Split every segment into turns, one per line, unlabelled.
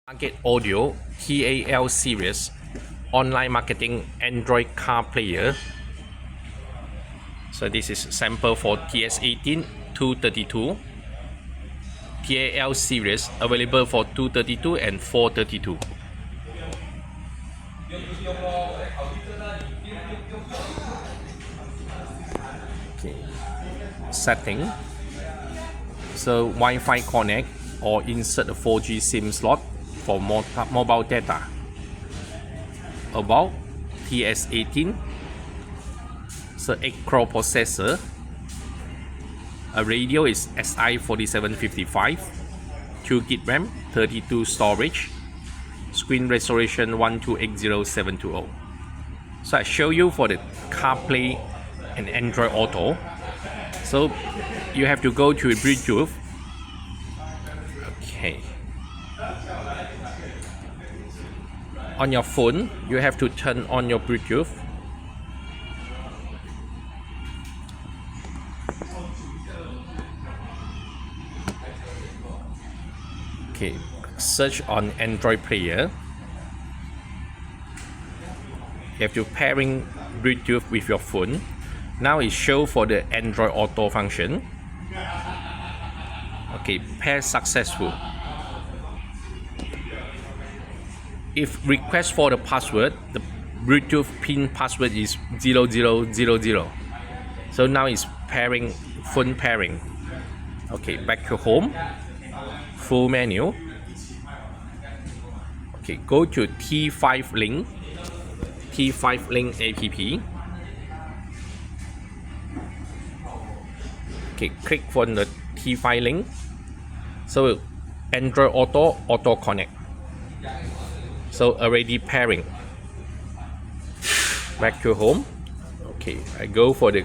Target Audio TAL series online marketing Android car player. So this is sample for TS18 232 TAL series available for 232 and 432. Okay. Setting. So Wi-Fi connect or insert a 4G SIM slot for mobile data. About TS18. So 8-core processor. A radio is SI4755. 2 GB RAM, 32 storage. Screen resolution 1280720. So I show you for the Carplay and Android Auto. So you have to go to Bluetooth. Okay. On your phone, you have to turn on your Bluetooth. Okay, search on Android player. You have to pairing Bluetooth with your phone. Now it show for the Android Auto function. Okay, pair successful. If request for the password, the Bluetooth pin password is 0000. So now it's pairing, phone pairing. Okay, back to home. Full menu. Okay, go to T5 link. T5 link app. Okay, click on the T5 link. So Android Auto connect. So already pairing. Back to home. Okay, I go for the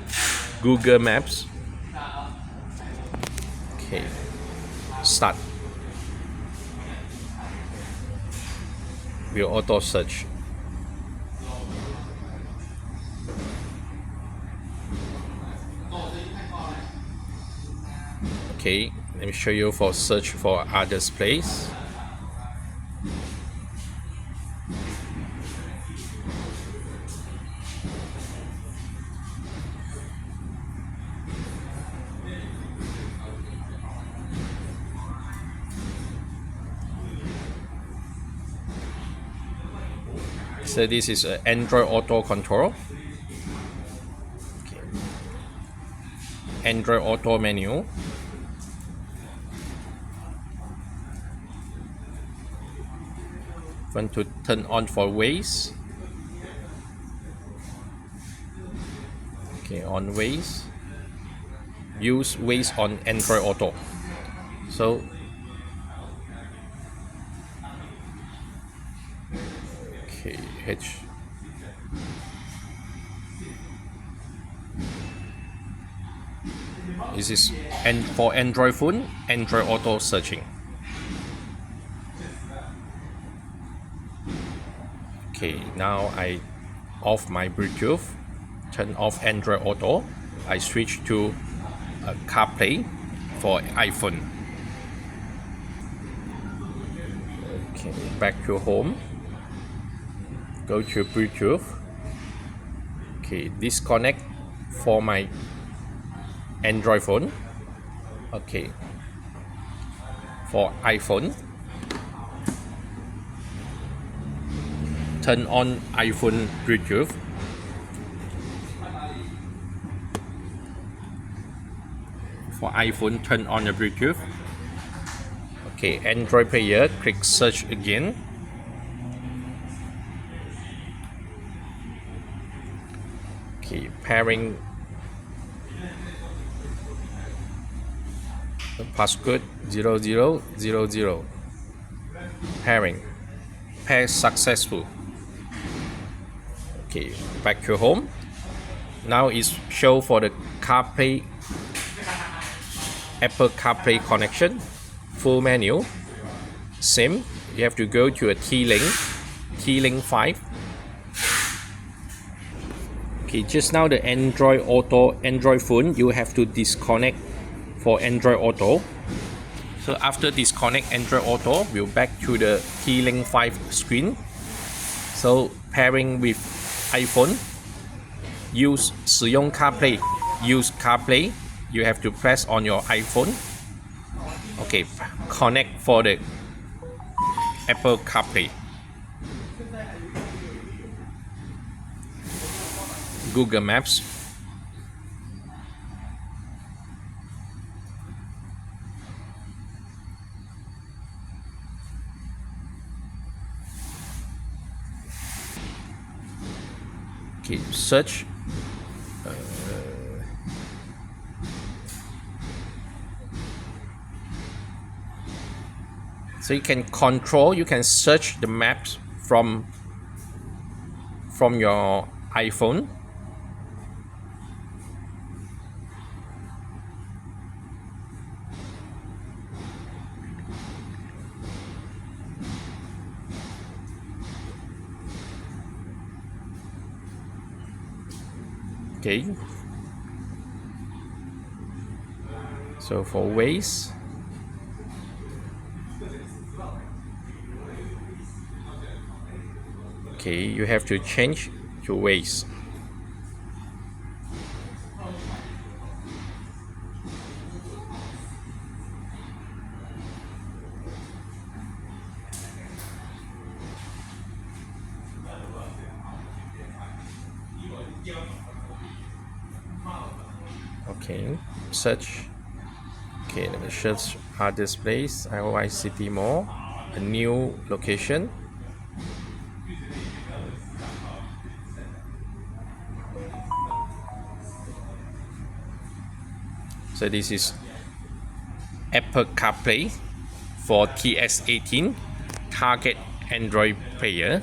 Google Maps. Okay, start. Will auto search. Okay, let me show you for search for others place. So this is an Android Auto control. Okay. Android Auto menu. Want to turn on for Waze. Okay, on Waze. Use Waze on Android Auto. So okay, This is for Android phone, Android Auto searching. Okay, now I off my Bluetooth, turn off Android Auto. I switch to Carplay for iPhone. Okay, back to home. Go to Bluetooth. Okay, disconnect for my Android phone. Okay, for iPhone, turn on iPhone Bluetooth. For iPhone, turn on the Bluetooth. Okay, Android player, click search again. Okay, pairing the passcode 0000. Pairing. Pair successful. Okay, back to home. Now it's show for the CarPlay, Apple CarPlay connection. Full menu. Same. You have to go to a T-Link 5. Okay, just now the Android phone, you have to disconnect for Android Auto. So after disconnect Android Auto, we'll back to the T-Link 5 screen. So pairing with iPhone,使用 Carplay. Use Carplay. You have to press on your iPhone. Okay, connect for the Apple Carplay. Google Maps. Okay, search. So you can search the maps from your iPhone. Okay. So for Waze, okay, you have to change to Waze. Okay, search. Okay, let me search this place, IOI City Mall, a new location. So this is Apple CarPlay for TS18, target Android player,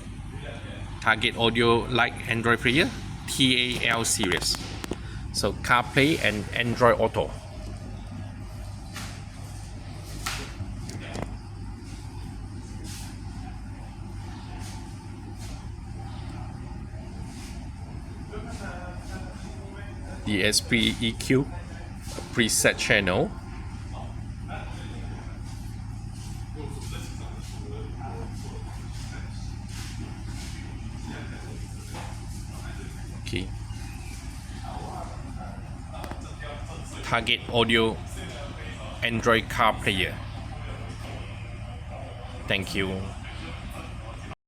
target audio like Android player, TAL series. So CarPlay and Android Auto. DSP EQ preset channel. Okay. Target audio Android car player. Thank you.